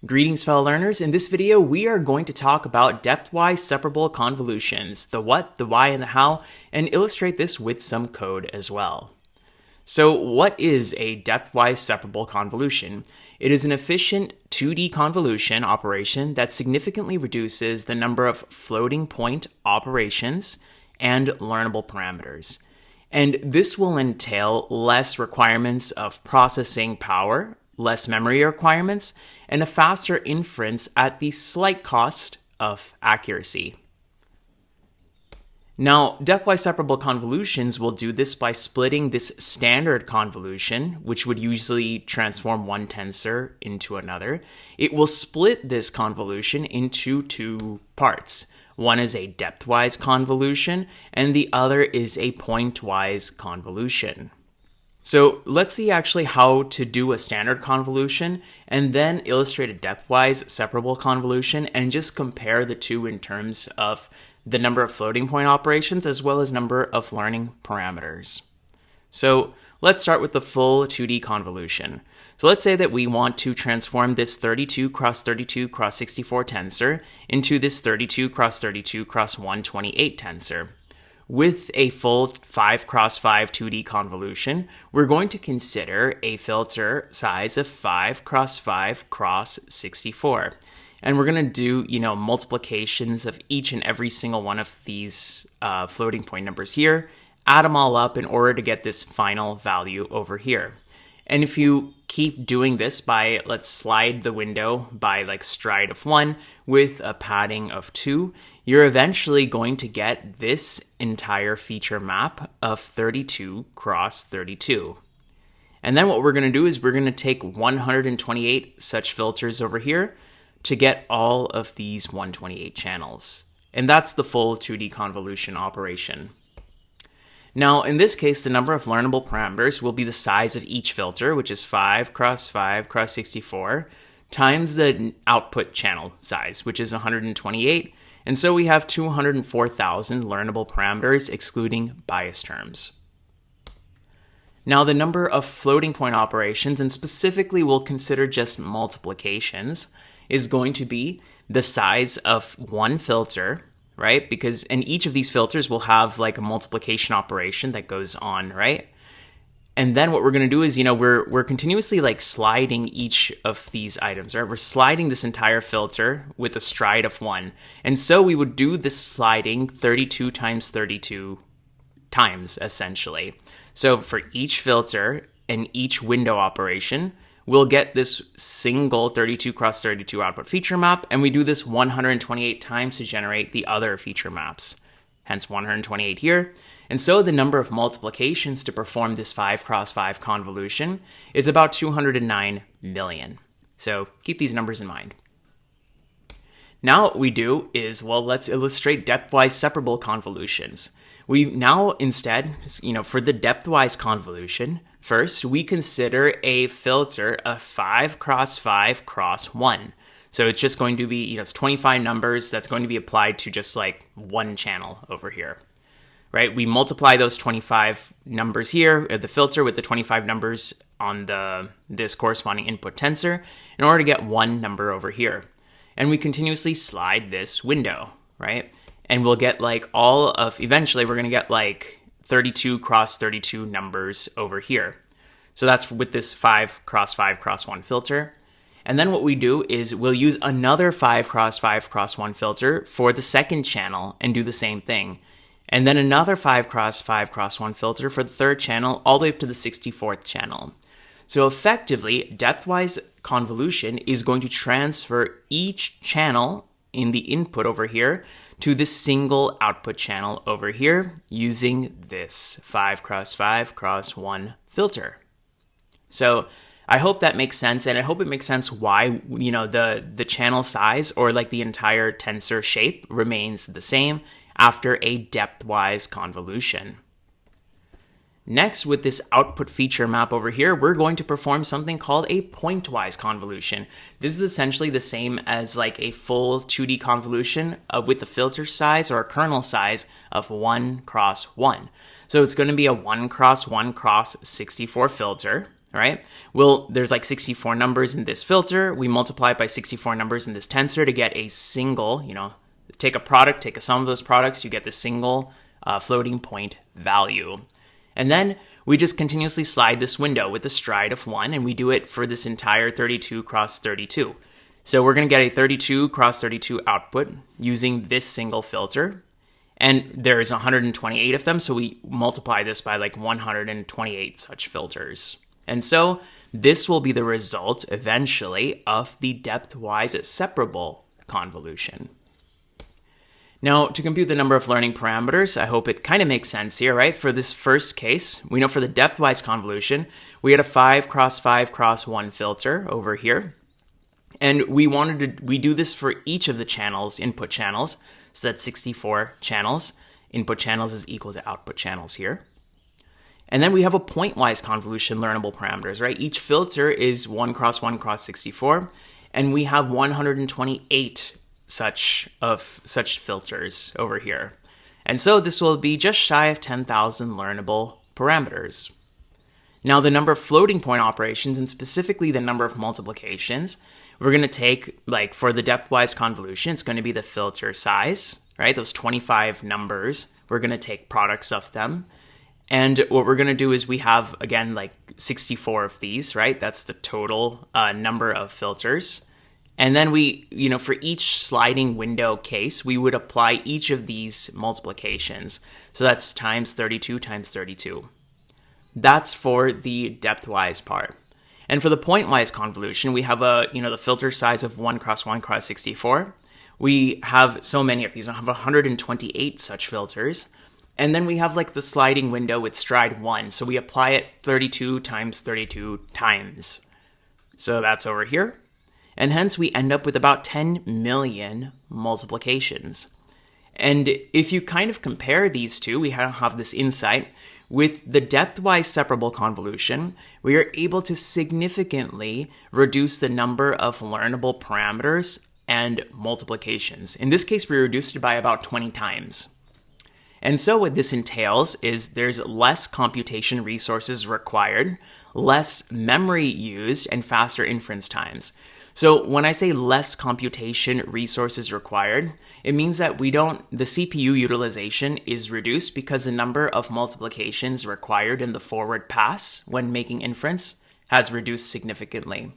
Greetings, fellow learners. In this video, we are going to talk about depthwise separable convolutions, the what, the why, and the how, and illustrate this with some code as well. So what is a depthwise separable convolution? It is an efficient 2D convolution operation that significantly reduces the number of floating point operations and learnable parameters. And this will entail less requirements of processing power, less memory requirements, and a faster inference at the slight cost of accuracy. Now, depthwise separable convolutions will do this by splitting this standard convolution, which would usually transform one tensor into another. It will split this convolution into two parts. One is a depthwise convolution, and the other is a pointwise convolution. So let's see actually how to do a standard convolution and then illustrate a depthwise separable convolution and just compare the two in terms of the number of floating point operations as well as number of learning parameters. So let's start with the full 2D convolution. So let's say that we want to transform this 32 cross 32 cross 64 tensor into this 32 cross 32 cross 128 tensor. With a full 5 cross 5 2D convolution, we're going to consider a filter size of 5 cross 5 cross 64. And we're going to do, multiplications of each and every single one of these floating point numbers here, add them all up in order to get this final value over here. And if you keep doing this by, let's slide the window by stride of 1 with a padding of 2, you're eventually going to get this entire feature map of 32 cross 32. And then what we're going to do is we're going to take 128 such filters over here to get all of these 128 channels. And that's the full 2D convolution operation. Now, in this case, the number of learnable parameters will be the size of each filter, which is 5 cross 5 cross 64, times the output channel size, which is 128. And so we have 204,000 learnable parameters, excluding bias terms. Now, the number of floating point operations, and specifically we'll consider just multiplications, is going to be the size of one filter, right? And each of these filters will have a multiplication operation that goes on, right? And then what we're going to do is, we're continuously sliding each of these items, right? We're sliding this entire filter with a stride of 1. And so we would do this sliding 32 times 32 times, essentially. So for each filter and each window operation, we'll get this single 32 cross 32 output feature map, and we do this 128 times to generate the other feature maps, hence 128 here. And so the number of multiplications to perform this 5 cross 5 convolution is about 209 million. So keep these numbers in mind. Now what we do is, let's illustrate depthwise separable convolutions. We now instead, for the depthwise convolution, first, we consider a filter of 5 cross 5 cross 1. So it's just going to be, it's 25 numbers that's going to be applied to just one channel over here, right? We multiply those 25 numbers here, the filter with the 25 numbers on this corresponding input tensor in order to get one number over here. And we continuously slide this window, right? And we'll get eventually we're going to get 32 cross 32 numbers over here. So that's with this 5 cross 5 cross 1 filter. And then what we do is we'll use another 5 cross 5 cross 1 filter for the second channel and do the same thing. And then another 5 cross 5 cross 1 filter for the third channel all the way up to the 64th channel. So effectively, depthwise convolution is going to transfer each channel in the input over here to this single output channel over here using this 5 cross 5 cross 1 filter. So I hope that makes sense, and I hope it makes sense why, the channel size or the entire tensor shape remains the same after a depthwise convolution. Next, with this output feature map over here, we're going to perform something called a pointwise convolution. This is essentially the same as a full 2D convolution with a filter size or a kernel size of 1 cross 1. So it's going to be a 1 cross 1 cross 64 filter, all right? Well, there's like 64 numbers in this filter. We multiply it by 64 numbers in this tensor to get a single, take a product, take a sum of those products, you get the single floating point value. And then we just continuously slide this window with a stride of 1, and we do it for this entire 32 cross 32. So we're going to get a 32 cross 32 output using this single filter. And there's 128 of them, so we multiply this by like 128 such filters. And so this will be the result eventually of the depthwise separable convolution. Now, to compute the number of learning parameters, I hope it kind of makes sense here, right? For this first case, we know for the depthwise convolution, we had a 5 cross 5 cross 1 filter over here. And we do this for each of the channels, input channels. So that's 64 channels. Input channels is equal to output channels here. And then we have a pointwise convolution learnable parameters, right? Each filter is 1 cross 1 cross 64. And we have 128 such filters over here. And so this will be just shy of 10,000 learnable parameters. Now the number of floating point operations, and specifically the number of multiplications, we're going to take, like for the depthwise convolution, it's going to be the filter size, right? Those 25 numbers, we're going to take products of them. And what we're going to do is we have, again, like 64 of these, right? That's the total number of filters. And then we, for each sliding window case, we would apply each of these multiplications. So that's times 32 times 32. That's for the depthwise part. And for the pointwise convolution, we have the filter size of 1 cross 1 cross 64. We have so many of these. I have 128 such filters. And then we have like the sliding window with stride 1. So we apply it 32 times 32 times. So that's over here. And hence we end up with about 10 million multiplications. And if you kind of compare these two, we have this insight. With the depthwise separable convolution, we are able to significantly reduce the number of learnable parameters and multiplications. In this case, we reduced it by about 20 times. And so what this entails is there's less computation resources required, less memory used, and faster inference times. So when I say less computation resources required, it means that the CPU utilization is reduced because the number of multiplications required in the forward pass when making inference has reduced significantly.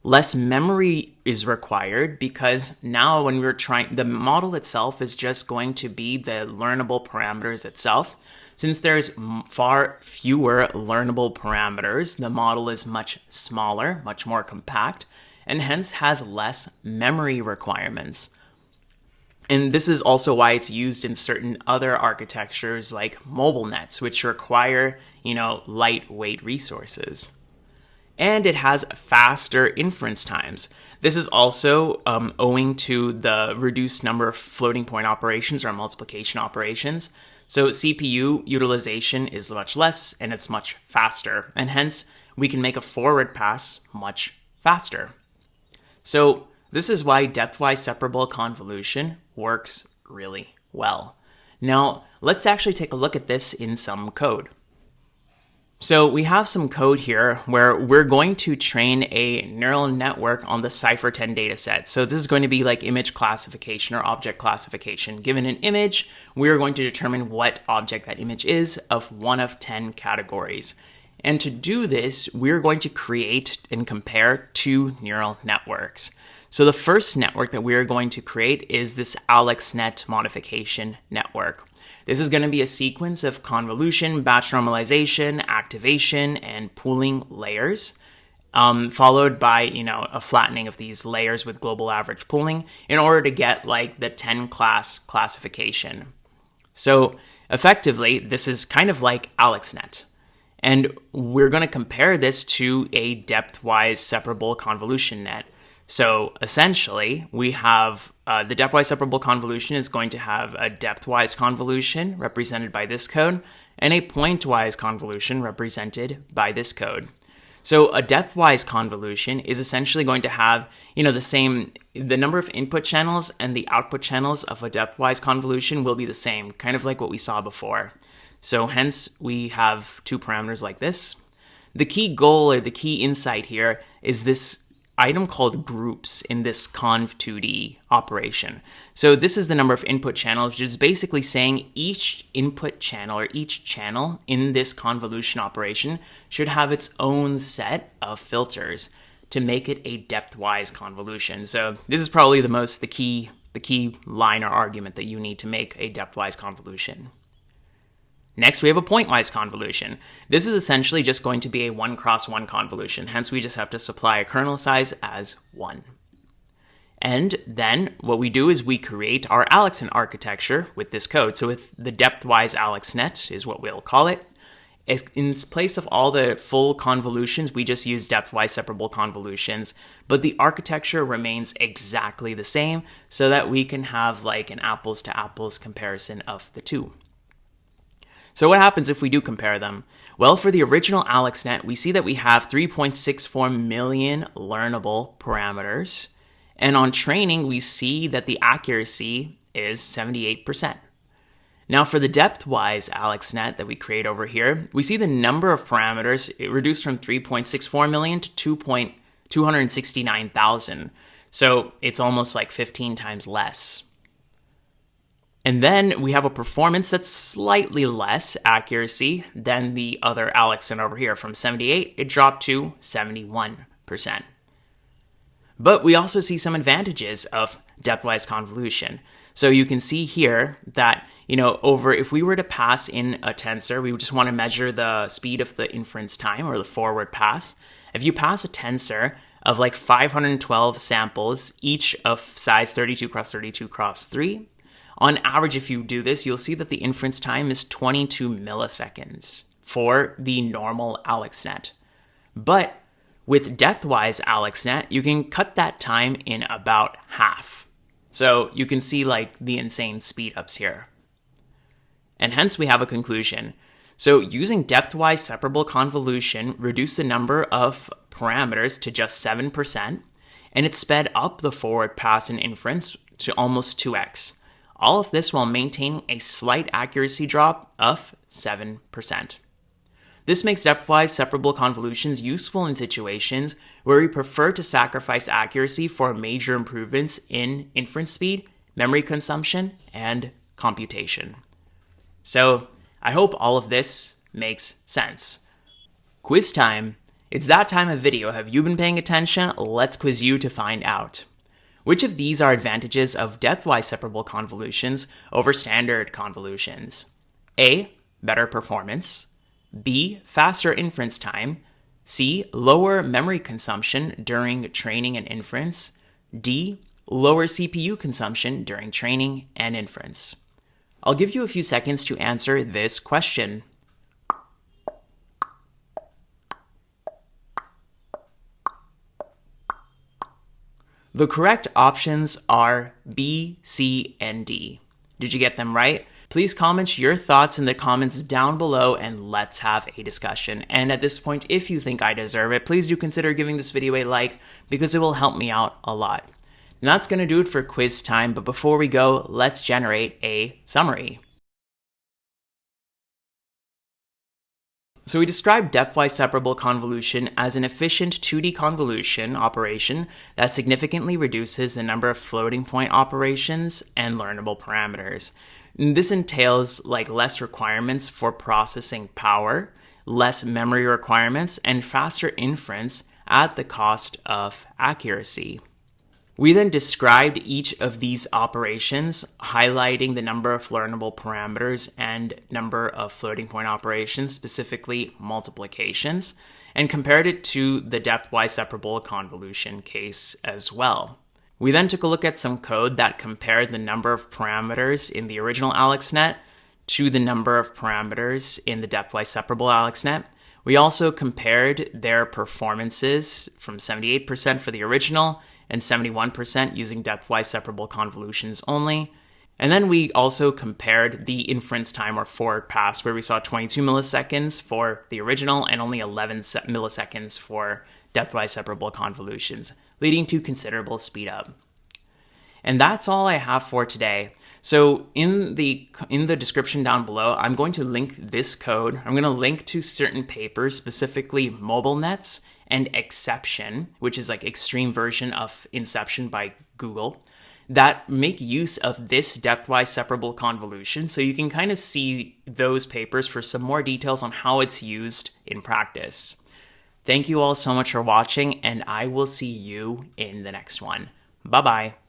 Less memory is required because now when the model itself is just going to be the learnable parameters itself. Since there's far fewer learnable parameters, the model is much smaller, much more compact, and hence has less memory requirements. And this is also why it's used in certain other architectures like mobile nets, which require, lightweight resources. And it has faster inference times. This is also owing to the reduced number of floating point operations or multiplication operations. So CPU utilization is much less and it's much faster. And hence, we can make a forward pass much faster. So this is why depthwise separable convolution works really well. Now, let's actually take a look at this in some code. So we have some code here where we're going to train a neural network on the Cypher10 dataset. So this is going to be like image classification or object classification. Given an image, we're going to determine what object that image is of one of 10 categories. And to do this, we're going to create and compare two neural networks. So the first network that we're going to create is this AlexNet modification network. This is going to be a sequence of convolution, batch normalization, activation, and pooling layers, followed by, a flattening of these layers with global average pooling in order to get like the 10 class classification. So effectively, this is kind of like AlexNet. And we're going to compare this to a depthwise separable convolution net. So essentially, we have the depthwise separable convolution is going to have a depthwise convolution represented by this code and a pointwise convolution represented by this code. So a depthwise convolution is essentially going to have, the number of input channels and the output channels of a depthwise convolution will be the same, kind of like what we saw before. So hence we have two parameters like this. the key goal or the key insight here is this item called groups in this conv2D operation. So this is the number of input channels, which is basically saying each input channel or each channel in this convolution operation should have its own set of filters to make it a depthwise convolution. So this is probably the key line or argument that you need to make a depthwise convolution. Next, we have a pointwise convolution. This is essentially just going to be a 1x1 convolution, hence we just have to supply a kernel size as 1. And then what we do is we create our AlexNet architecture with this code. So with the depthwise AlexNet is what we'll call it. In place of all the full convolutions, we just use depthwise separable convolutions, but the architecture remains exactly the same so that we can have like an apples to apples comparison of the two. So what happens if we do compare them? Well, for the original AlexNet, we see that we have 3.64 million learnable parameters. And on training, we see that the accuracy is 78%. Now for the depthwise AlexNet that we create over here, we see the number of parameters reduced from 3.64 million to 269,000. So it's almost like 15 times less. And then we have a performance that's slightly less accuracy than the other AlexNet over here. From 78, it dropped to 71%. But we also see some advantages of depthwise convolution. So you can see here that, if we were to pass in a tensor, we would just want to measure the speed of the inference time or the forward pass. If you pass a tensor of like 512 samples, each of size 32 cross 32 cross 3, on average, if you do this, you'll see that the inference time is 22 milliseconds for the normal AlexNet. But with depthwise AlexNet, you can cut that time in about half. So you can see like the insane speed ups here. And hence we have a conclusion. So using depthwise separable convolution reduced the number of parameters to just 7%, and it sped up the forward pass in inference to almost 2x. All of this while maintaining a slight accuracy drop of 7%. This makes depthwise separable convolutions useful in situations where we prefer to sacrifice accuracy for major improvements in inference speed, memory consumption, and computation. So I hope all of this makes sense. Quiz time. It's that time of video. Have you been paying attention? Let's quiz you to find out. Which of these are advantages of depthwise separable convolutions over standard convolutions? A. Better performance. B. Faster inference time. C. Lower memory consumption during training and inference. D. Lower CPU consumption during training and inference. I'll give you a few seconds to answer this question. The correct options are B, C, and D. Did you get them right? Please comment your thoughts in the comments down below and let's have a discussion. And at this point, if you think I deserve it, please do consider giving this video a like because it will help me out a lot. And that's going to do it for quiz time, but before we go, let's generate a summary. So we described depthwise separable convolution as an efficient 2D convolution operation that significantly reduces the number of floating point operations and learnable parameters. And this entails less requirements for processing power, less memory requirements, and faster inference at the cost of accuracy. We then described each of these operations, highlighting the number of learnable parameters and number of floating point operations, specifically multiplications, and compared it to the depthwise separable convolution case as well. We then took a look at some code that compared the number of parameters in the original AlexNet to the number of parameters in the depthwise separable AlexNet. We also compared their performances from 78% for the original and 71% using depthwise separable convolutions only. And then we also compared the inference time or forward pass, where we saw 22 milliseconds for the original and only 11 milliseconds for depthwise separable convolutions, leading to considerable speed up. And that's all I have for today. So in the description down below, I'm going to link this code. I'm going to link to certain papers, specifically Mobile Nets and Exception, which is like extreme version of Inception by Google, that make use of this depthwise separable convolution. So you can kind of see those papers for some more details on how it's used in practice. Thank you all so much for watching, and I will see you in the next one. Bye-bye.